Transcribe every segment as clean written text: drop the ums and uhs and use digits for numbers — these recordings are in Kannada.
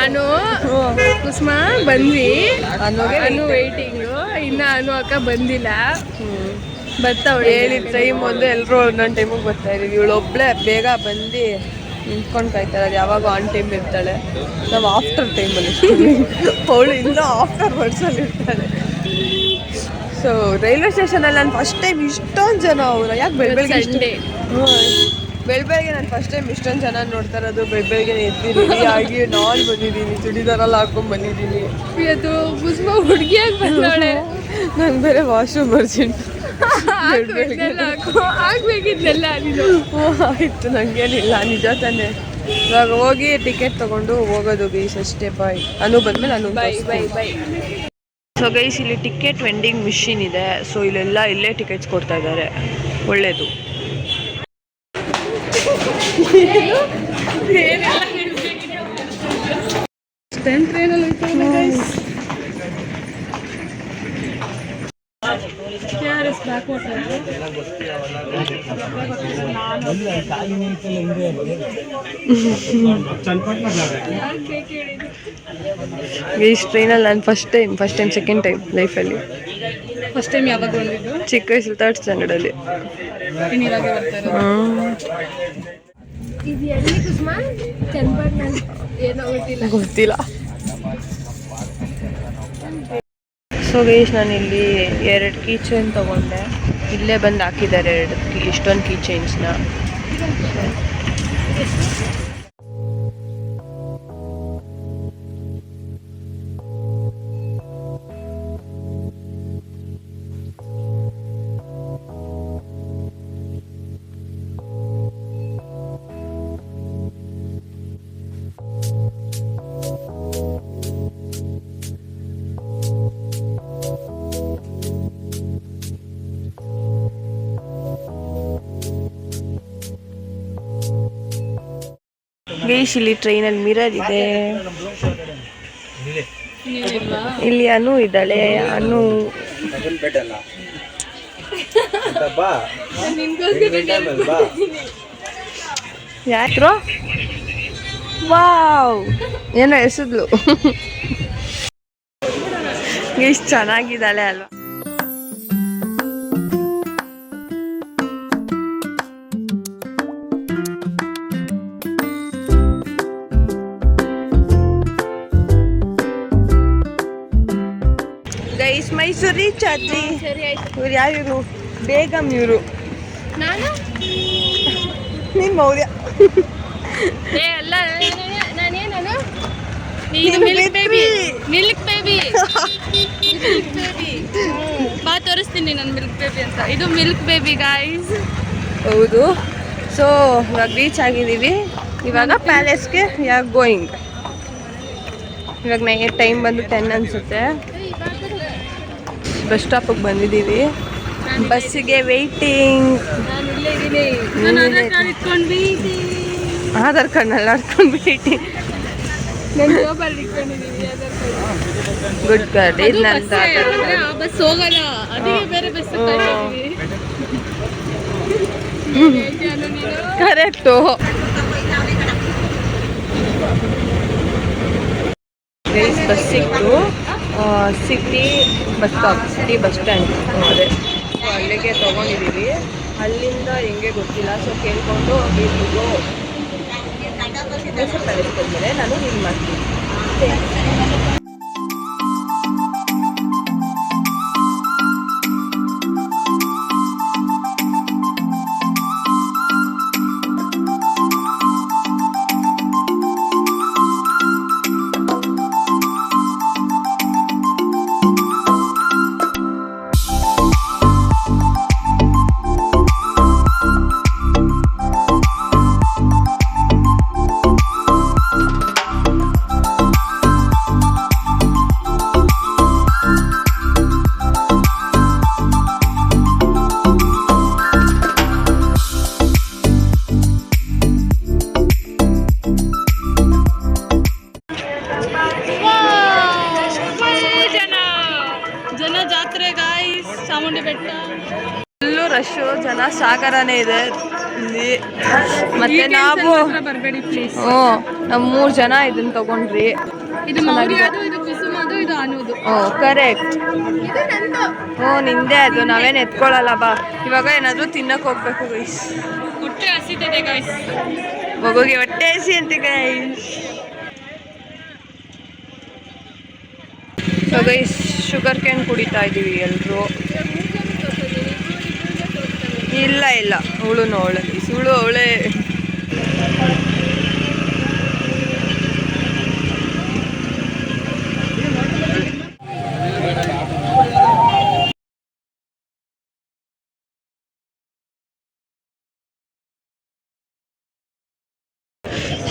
ನಾನು ಕುಸುಮಾ ಬಂದ್ವಿ, ಅನು ವೇಟಿಂಗು, ಇನ್ನು ಅನು ಅಕ್ಕ ಬಂದಿಲ್ಲ. ಬರ್ತಾವಳೆ ಹೇಳಿದ ಟೈಮ್ ಒಂದು ಎಲ್ಲರೂ ಒಂದೊಂದು ಟೈಮಿಗೆ ಬರ್ತಾ ಇದೀವಿ. ಇವಳು ಒಬ್ಳೆ ಬೇಗ ಬಂದು ನಿಂತ್ಕೊಂಡು ಕಾಯ್ತಾರೆ. ಅದು ಯಾವಾಗ ಆನ್ ಟೈಮ್ ಇರ್ತಾಳೆ, ನಾವು ಆಫ್ಟರ್ ಟೈಮಲ್ಲಿ ಅವಳು ಇನ್ನೂ ಆಫ್ಟರ್ ವರ್ಡ್ಸಲ್ಲಿ ಇರ್ತಾಳೆ. ಸೊ ರೈಲ್ವೆ ಸ್ಟೇಷನಲ್ಲಿ ನಾನು ಫಸ್ಟ್ ಟೈಮ್ ಇಷ್ಟೊಂದು ಜನ ಅವರು ಯಾಕೆ ಬೆಳಗ್ಗೆ ಬೆಳಗ್ಗೆ ನಾನು ಫಸ್ಟ್ ಟೈಮ್ ಇಷ್ಟೊಂದು ಜನ ನೋಡ್ತಾ ಇರೋದು. ಬೆಳಗ್ಗೆ ಎದ್ದಿದ್ದೀನಿ ಆಗಿ ನಾನು ಬಂದಿದ್ದೀನಿ, ಚೂಡಿದಾರೆಲ್ಲ ಹಾಕೊಂಡು ಬಂದಿದ್ದೀನಿ. ಇವತ್ತು ಕುಸುಮಾ ಹುಡುಗಿಯಾಗಿ ಬಂದವಳೆ. ನಾನು ಬೇರೆ ವಾಶ್ರೂಮ್ ಬರ್ತೀನಿ ಆಗ್ಬೇಕಿದ್ದೆಲ್ಲ. ಆಯಿತು, ನನಗೇನಿಲ್ಲ, ನಿಜ ತಾನೆ. ಇವಾಗ ಹೋಗಿ ಟಿಕೆಟ್ ತೊಗೊಂಡು ಹೋಗೋದು ಗೈಸ್, ಅಷ್ಟೇ. ಬಾಯ್. ಅನು ಬಂದಮೇಲೆ ಅನು ಬೈ. ಸೊ ಗೈಸ್, ಇಲ್ಲಿ ಟಿಕೆಟ್ ವೆಂಡಿಂಗ್ ಮಿಷಿನ್ ಇದೆ. ಸೊ ಇಲ್ಲೆಲ್ಲ ಇಲ್ಲೇ ಟಿಕೆಟ್ಸ್ ಕೊಡ್ತಾ ಇದ್ದಾರೆ, ಒಳ್ಳೇದು. ಈ ಟ್ರೈನಲ್ಲಿ ನಾನು ಫಸ್ಟ್ ಟೈಮ್ ಸೆಕೆಂಡ್ ಟೈಮ್ ಲೈಫಲ್ಲಿ. ಫಸ್ಟ್ ಟೈಮ್ ಯಾವಾಗ ಬಂದಿದ್ದು? ಚಿಕ್ಕ ವಯಸ್ಸಲ್ಲಿ 3rd ಸ್ಟ್ಯಾಂಡರ್ಡಲ್ಲಿ. ಇದು ಎಲ್ಲಿ ಕುಸುಮಾ? ಚನ್ನಪಟ್ಟಣ ಏನೋ ಗೊತ್ತಿಲ್ಲ. ಸೊ ಗೈಸ್, ನಾನಿಲ್ಲಿ 2 ಕೀ ಚೈನ್ ತೊಗೊಂಡೆ. ಇಲ್ಲೇ ಬಂದು ಹಾಕಿದ್ದಾರೆ ಇಷ್ಟೊಂದು ಕೀ ಚೈನ್ಸ್ನ. ಗೈಸ್, ಇಲ್ಲಿ ಟ್ರೈನಲ್ಲಿ ಮಿರರ್ ಇದೆ. ಇಲ್ಲಿ ಅನು ಇದ್ದಾಳೆ. ಅನು ಯಾಕ್ರೋ ವಾವ್ ಏನೋ ಎಸದ್ಲು. ಎಷ್ಟು ಚೆನ್ನಾಗಿದ್ದಾಳೆ ಅಲ್ವಾ? ಗೈಸ್, ಮೈಸೂರು ರೀಚ್ ಆದ್ವಿ. ಇವ್ರು ಯಾರು? ಬೇಗಂ ಇವರು. ನಾನು ನಿನ್ನ ಮೌರ್ಯ. ಅಲ್ಲ, ನಾನೇನು ಮಿಲ್ಕ್ ಬೇಬಿ ಬಾ ತೋರಿಸ್ತೀನಿ ನಾನು ಮಿಲ್ಕ್ ಬೇಬಿ ಅಂತ. ಇದು ಮಿಲ್ಕ್ ಬೇಬಿ ಗಾಯ್ಸ್. ಹೌದು. ಸೊ ಇವಾಗ ರೀಚ್ ಆಗಿದ್ದೀವಿ. ಇವಾಗ ಪ್ಯಾಲೇಸ್ಗೆ ಗೋಯಿಂಗ್. ಇವಾಗ ಟೈಮ್ ಬಂದು 10 ಅನಿಸುತ್ತೆ. ಬಸ್ ಸ್ಟಾಪಿಗೆ ಬಂದಿದ್ದೀವಿ. ಬಸ್ಸಿಗೆ ವೆಯ್ಟಿಂಗ್. ಆಧಾರ್ ಕಾರ್ಡ್ನೆಲ್ಲ ಇಟ್ಕೊಂಡು ವೆಯ್ಟಿಂಗ್. Good card. ಇದು ನನ್ನ ಬಸ್ ಹೋಗಲ್ಲ, ಅದಕ್ಕೆ ಬೇರೆ ಬಸ್ ಕರೆಕ್ಟು. ಬಸ್ ಸಿಕ್ತು. ಸಿಟಿ ಬಸ್ ಸ್ಟ್ಯಾಂಡ್ ಅದೇ. ಸೊ ಅಲ್ಲಿಗೆ ತೊಗೊಂಡಿದ್ದೀವಿ. ಅಲ್ಲಿಂದ ಹೆಂಗೆ ಗೊತ್ತಿಲ್ಲ. ಸೊ ಕೇಳ್ಕೊಂಡು ಇಲ್ಲಿಗೂ ಸ್ವಲ್ಪ ಕಳಿಸ್ಕೊಡ್ತಾರೆ. ನಾನು ಇಲ್ಲಿ ಮಾಡ್ತೀನಿ. ಜಾತ್ರೆ ಗಾಯ್ಸ್, ಚಾಮುಂಡಿ ಬೆಟ್ಟ ಫುಲ್ಲು ರಶ್ಶು, ಜನ ಸಾಗರನೇ ಇದೆ. ಮತ್ತೆ ನಾವು ಬರಬೇಡಿ ಪ್ಲೀಸ್. ನಾವು 3 ಜನ ಇದನ್ನ ತಗೊಂಡ್ರಿ. ಇದು ಮೌರ್ಯ, ಇದು ಕುಸುಮ, ಇದು ಅನುದು. ಕರೆಕ್ಟ್. ನಿಂದೆ ಅದು, ನಾವೇನು ಎತ್ಕೊಳ್ಳಲ್ಲ ಬಾ. ಇವಾಗ ಏನಾದರೂ ತಿನ್ನಕ್ಕೆ ಹೋಗ್ಬೇಕು ಗೈಸ್. ಹೊಟ್ಟೆ ಹಸಿತಿದೆ ಗೈಸ್. ಮಗುಗೆ ಹೊಟ್ಟೆ ಹಸಿ ಅಂತ guys. So guys, sugar can ಕುಡಿತಾ ಇದ್ದೀವಿ ಎಲ್ಲರೂ. ಇಲ್ಲ ಅವಳು ಅವಳೇ.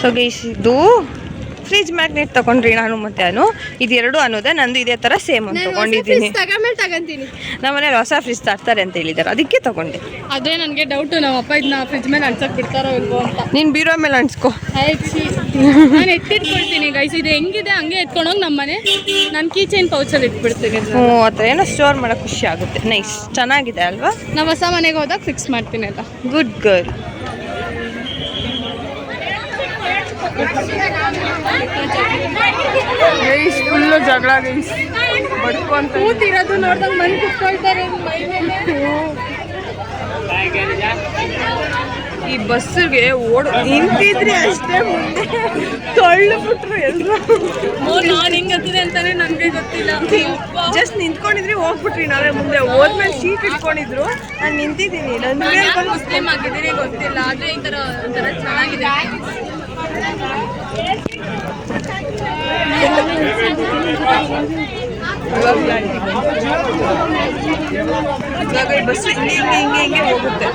ಸೊ ಗೈಸ್, ಇದು ಫ್ರಿಜ್ ಮ್ಯಾಗ್ನೆಟ್ ತಗೊಂಡ್ರಿ ನಾನು ಮತ್ತೆ ಇದೆರಡು ಅನ್ನೋದೇ ನಂದು. ಇದೇ ತರ ಸೇಮ್ ಅಂತ ತಗೊಂಡಿದ್ದೀನಿ. ನಮ್ಮನೇಲಿ ಹೊಸ ಫ್ರಿಜ್ ತರ್ತಾರೆ ಅಂತ ಹೇಳಿದಾರೆ, ಅದಕ್ಕೆ ತಗೊಂಡೆ. ಅದೇ ನನಗೆ ಡೌಟು, ನಮ್ಮ ಅಪ್ಪ ಇದನ್ನ ಫ್ರಿಜ್ ಮೇಲೆ ಅನ್ಸಕ್ ಬಿಡ್ತಾರೋ ಇಲ್ವೋ ಅಂತ. ನೀನ್ ಬೀರೋ ಮೇಲೆ ಅನ್ಸ್ಕೊ. ನಾನು ಎತ್ತಿಟ್ಕೊಳ್ತೀನಿ ಗೈಸ್. ಇದು ಹೆಂಗಿದೆ ಹಂಗೆ ಎತ್ಕೊಂಡೋಗಿ ನಮ್ಮನೆ ನಾನು ಕೀ ಚೈನ್ ಪೌಚಲ್ಲಿ ಇಟ್ಬಿಡ್ತೀನಿ. ಆ ಥರ ಏನೋ ಸ್ಟೋರ್ ಮಾಡೋಕೆ ಖುಷಿ ಆಗುತ್ತೆ. ನೈಸ್, ಚೆನ್ನಾಗಿದೆ ಅಲ್ವಾ? ನಾವು ಹೊಸ ಮನೆಗೆ ಹೋದಾಗ ಫಿಕ್ಸ್ ಮಾಡ್ತೀನಿ ಎಲ್ಲ. Good girl. ಗೈಸ್ ಫುಲ್ಲು ಜಗಳ ಗೈಸ್. ಬಡ್ಕೊಂತ ಕೂತಿರೋದು ನೋಡ್ದಂಗೆ ಮನೆ ಕುತ್ಕೊಳ್ತಾರೆ ಮೈ ಮೇಲೆ. ಈ ಬಸ್ಸಿಗೆ ನಿಂತಿದ್ರಿ ಅಷ್ಟೇ, ಮುಂದೆ ತೊಳ್ಳು ಬಿಟ್ರು ಎಲ್ಲರೂ. ನಾನು ಹೆಂಗ್ ಹತ್ತಿದೆ ಅಂತಾನೆ ನನಗೆ ಗೊತ್ತಿಲ್ಲ. ಜಸ್ಟ್ ನಿಂತ್ಕೊಂಡಿದ್ರಿ, ಹೋಗ್ಬಿಟ್ರಿ. ನಾವೇ ಮುಂದೆ ಹೋದ್ಮೇಲೆ ಸೀಟ್ ಇಟ್ಕೊಂಡಿದ್ರು, ನಾನು ನಿಂತಿದ್ದೀನಿ. ನನಗೆ ಮುಸ್ಲಿಮ್ ಆಗಿದ್ದೀನಿ ಗೊತ್ತಿಲ್ಲ, ಆದರೆ ಈ ಥರ ಒಂಥರ ಚೆನ್ನಾಗಿದೆ. ಇವಾಗ ಈ ಬಸ್ ಹಿಂಗೆ ಹೋಗುತ್ತೆ.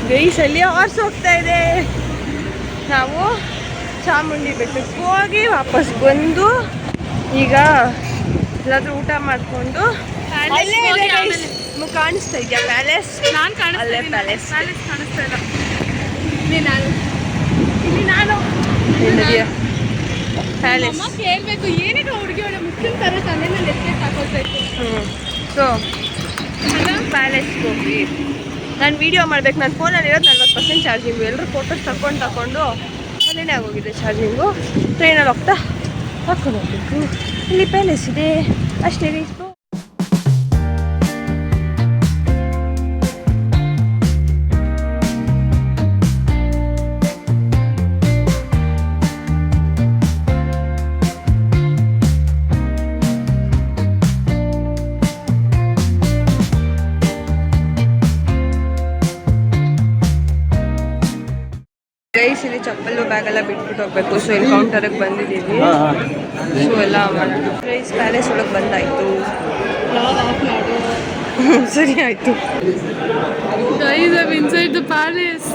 ಗೈಸ್ ಅಲ್ಲಿ ಹಾರ್ಸ್ ಹೋಗ್ತಾ ಇದೆ. ನಾವು ಚಾಮುಂಡಿ ಬೆಟ್ಟಕ್ಕೆ ಹೋಗಿ ವಾಪಸ್ ಬಂದು ಈಗ ಎಲ್ಲಾದ್ರೂ ಊಟ ಮಾಡಿಕೊಂಡು ಕಾಣಿಸ್ತಾ ಇದೆಯಾ ಪ್ಯಾಲೇಸ್? ಅಲ್ಲೇ ಪ್ಯಾಲೇಸ್ ಕಾಣಿಸ್ತಾ ಇಲ್ಲ. ಪ್ಯಾಲೇಸ್ ಕೇಳ್ಬೇಕು ಏನಿಗೆ ಹುಡುಗಿ ಒಳ್ಳೆ ಮುಸ್ಲಿಂ ತರ ತಲೆನಲ್ಲಿ ಎಸ್ಕೇಪ್ ಹಾಕೋಬೇಕು. ಸೊ ಪ್ಯಾಲೇಸ್ಗೆ ಹೋಗಿ ನಾನು ವಿಡಿಯೋ ಮಾಡ್ಬೇಕು. ನನ್ನ ಫೋನಲ್ಲಿ ಇರೋದು 40% ಚಾರ್ಜಿಂಗು. ಎಲ್ಲರೂ ಫೋಟೋಸ್ ತಗೊಂಡು ಅಲ್ಲೇ ಆಗೋಗಿದೆ ಚಾರ್ಜಿಂಗು. ಟ್ರೈನಲ್ಲಿ ಹೋಗ್ತಾ ಹಾಕೊಂಡು ಹೋಗ್ಬೇಕು. ಇಲ್ಲಿ ಪ್ಯಾಲೇಸ್ ಇದೆ ಅಷ್ಟೇ. ಗೈಸ್, ಇಲ್ಲಿ ಚಪ್ಪಲು ಬ್ಯಾಗ್ ಎಲ್ಲ ಬಿಟ್ಬಿಟ್ಟು ಹೋಗ್ಬೇಕು. ಸೊ ಇಲ್ಲಿ ಕೌಂಟರ್ಗೆ ಬಂದಿದ್ದೀವಿ. ಸೊ ಎಲ್ಲ ಗೈಸ್ ಪ್ಯಾಲೇಸ್ ಒಳಗೆ ಬಂದಾಯ್ತು. ಸರಿ ಆಯ್ತು. Guys, I'm inside the palace.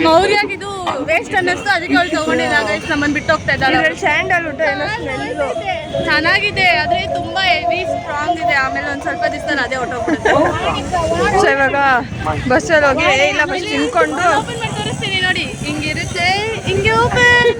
ಮೌರ್ಯಾಗಿದು ವೇಸ್ಟ್ ಅನ್ನಿಸ್ತು, ಅದಕ್ಕೆ ಅವಳು ತಗೊಂಡಿಲ್ಲ ಗೈಸ್. ನಮ್ಮನ್ನು ಬಿಟ್ಟು ಹೋಗ್ತಾ ಇದ್ದಾಳೆ. ಸ್ಯಾಂಡಲ್ ವುಡ್ ಏನೋ ಸ್ಮೆಲ್ಲು ಚೆನ್ನಾಗಿದೆ, ಆದರೆ ತುಂಬ ಹೆವಿ ಸ್ಟ್ರಾಂಗ್ ಇದೆ. ಆಮೇಲೆ ಒಂದು ಸ್ವಲ್ಪ ದಿವಸ ಅದೇ ಹೊಟ್ಟೋಗ್ಬಿಡುತ್ತೆ. ಸೊ ಇವಾಗ ಬಸ್ಸಲ್ಲಿ ಹೋಗಿ ಇಲ್ಲ ಬಸ್ ತಿನ್ಕೊಂಡು ಓಪನ್ ಮಾಡಿ ತೋರಿಸ್ತೀನಿ ನೋಡಿ. ಹಿಂಗಿರುತ್ತೆ, ಹಿಂಗೆ ಓಪನ್.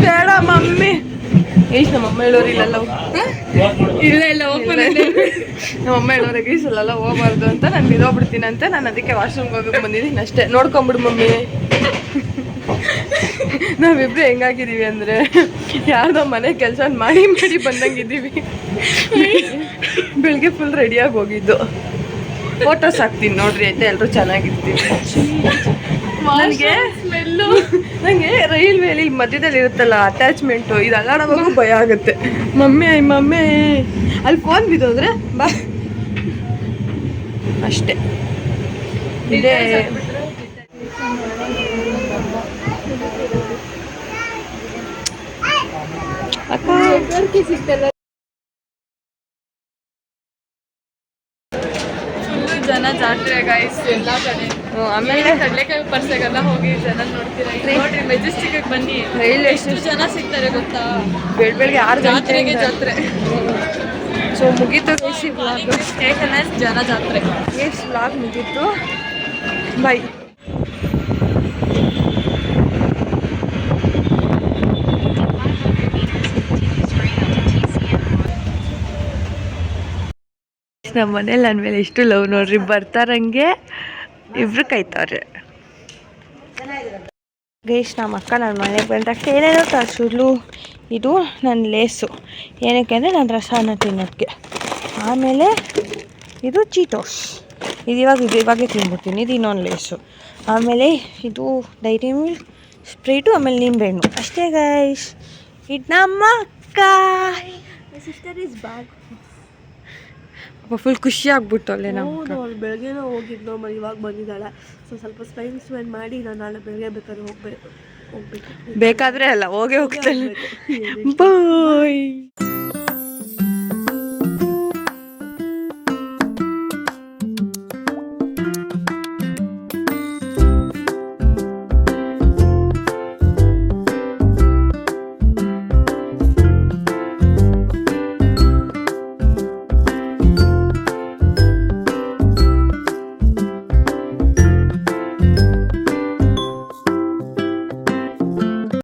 ಬೇಡ ಮಮ್ಮಿ ಈಸ್ ನಮ್ಮಮ್ಮ ಹೇಳೋರು ಇಲ್ಲೆಲ್ಲ ಇಲ್ಲ ಇಲ್ಲ ಓಪನ್ ನಮ್ಮಮ್ಮ ಹೇಳೋರಿಗೆ ಈಸಲ್ಲೆಲ್ಲ ಹೋಗ್ಬಾರ್ದು ಅಂತ ನಾನು ಬಿದ್ದೋಗ್ಬಿಡ್ತೀನಿ ಅಂತ ನಾನು ಅದಕ್ಕೆ ವಾಶ್ರೂಮ್ಗೆ ಹೋಗಕ್ಕೆ ಬಂದಿದ್ದೀನಿ ಅಷ್ಟೇ. ನೋಡ್ಕೊಂಬಿಡು ಮಮ್ಮಿ. ನಾವಿಬ್ರು ಹೆಂಗಾಗಿದ್ದೀವಿ ಅಂದರೆ ಯಾರ್ದೋ ಮನೆ ಕೆಲಸ ಮಾಡಿ ಮಾಡಿ ಬಂದಂಗಿದ್ದೀವಿ. ಬೆಳಿಗ್ಗೆ ಫುಲ್ ರೆಡಿಯಾಗಿ ಹೋಗಿದ್ದು. ಫೋಟೋಸ್ ಹಾಕ್ತೀನಿ ನೋಡ್ರಿ ಆಯ್ತಾ, ಎಲ್ಲರೂ ಚೆನ್ನಾಗಿರ್ತೀವಿ. ನನಗೆ ರೈಲ್ವೇಲಿ ಮಧ್ಯದಲ್ಲಿ ಇರುತ್ತಲ್ಲ ಅಟ್ಯಾಚ್ಮೆಂಟು, ಇದು ಅಲ್ಲಾಡೋವಾಗ ಭಯ ಆಗುತ್ತೆ. ಮಮ್ಮಿ ಅಲ್ಲಿ ಫೋನ್ ಬಿದ್ದೋದ್ರೆ ಬಾ ಅಷ್ಟೇ. ಇದೇ ಅಕ್ಕ ಜನ ಜಾತ್ರೆ ಗೈಸ್ ಎಲ್ಲ ಕಡೆ. ಆಮೇಲೆ ಕಡಲೆಕಾಯಿ ಪರ್ಸೆಗೆಲ್ಲ ಹೋಗಿ ಜನ ನೋಡ್ತೀರಾ. ನೋಡ್ರಿ ಮೆಜೆಸ್ಟಿಕ್ ಬನ್ನಿ, ರೈಲ್ವೆ ಎಷ್ಟು ಜನ ಸಿಗ್ತಾರೆ ಗೊತ್ತಾ. ಬೆಳಗ್ಗೆ 6 ಜಾತ್ರೆಗೆ ಜಾತ್ರೆ. ಸೊ ಮುಗೀತು ಸ್ಟೇಷನ್ ಜನ ಜಾತ್ರೆ. ಎಷ್ಟು ವ್ಲಾಗ್ ಮುಗೀತು. ಬೈ. ನಮ್ಮ ಮನೇಲಿ ನನ್ನ ಮೇಲೆ ಎಷ್ಟು ಲವ್ ನೋಡ್ರಿ. ಬರ್ತಾರಂಗೆ ಇಬ್ರು ಕಾಯ್ತವ್ರೆ. ಗೈಸ್ ನಮ್ಮ ಅಕ್ಕ ನನ್ನ ಮನೆಗೆ ಬಂದ ತಕ್ಷಣ ಏನೇನೋ ತರಿಸಿದ್ಲು. ಇದು ನನ್ನ ಲೇಸು, ಏನಕ್ಕೆ ಅಂದರೆ ನಾನು ರಸನ ತಿನ್ನೋಕ್ಕೆ. ಆಮೇಲೆ ಇದು ಚೀಟೋಸ್, ಇದು ಇವಾಗೇ ತಿನ್ಬಿಡ್ತೀನಿ. ಇದು ಇನ್ನೊಂದು ಲೇಸು. ಆಮೇಲೆ ಇದು ಡೈರಿ ಮಿಲ್ಕ್ ಸ್ಪ್ರೈಟು, ಆಮೇಲೆ ನಿಂಬೆಹಣ್ಣು. ಅಷ್ಟೇ ಗೈಸ್. ಇದು ನಮ್ಮ ಅಕ್ಕ. Sister is back. ಫುಲ್ ಖುಷಿ ಆಗ್ಬಿಟ್ಟು ಅಲ್ಲೇ ನಮ್ಮ ಬೆಳಗ್ಗೆನ ಹೋಗಿದ್ಲು, ಇವಾಗ ಬಂದಿದ್ದಾಳೆ. ಸೊ ಸ್ವಲ್ಪ ಟೈಮ್ ಸ್ಪೆಂಡ್ ಮಾಡಿ ನಾನು ನಾಳೆ ಬೆಳಗ್ಗೆ ಬೇಕಾದ್ರೆ ಹೋಗ್ಬೇಕು. ಬೇಕಾದ್ರೆ ಅಲ್ಲ ಹೋಗೇ ಹೋಗ್ತಾಳೆ. ಬಾಯ್.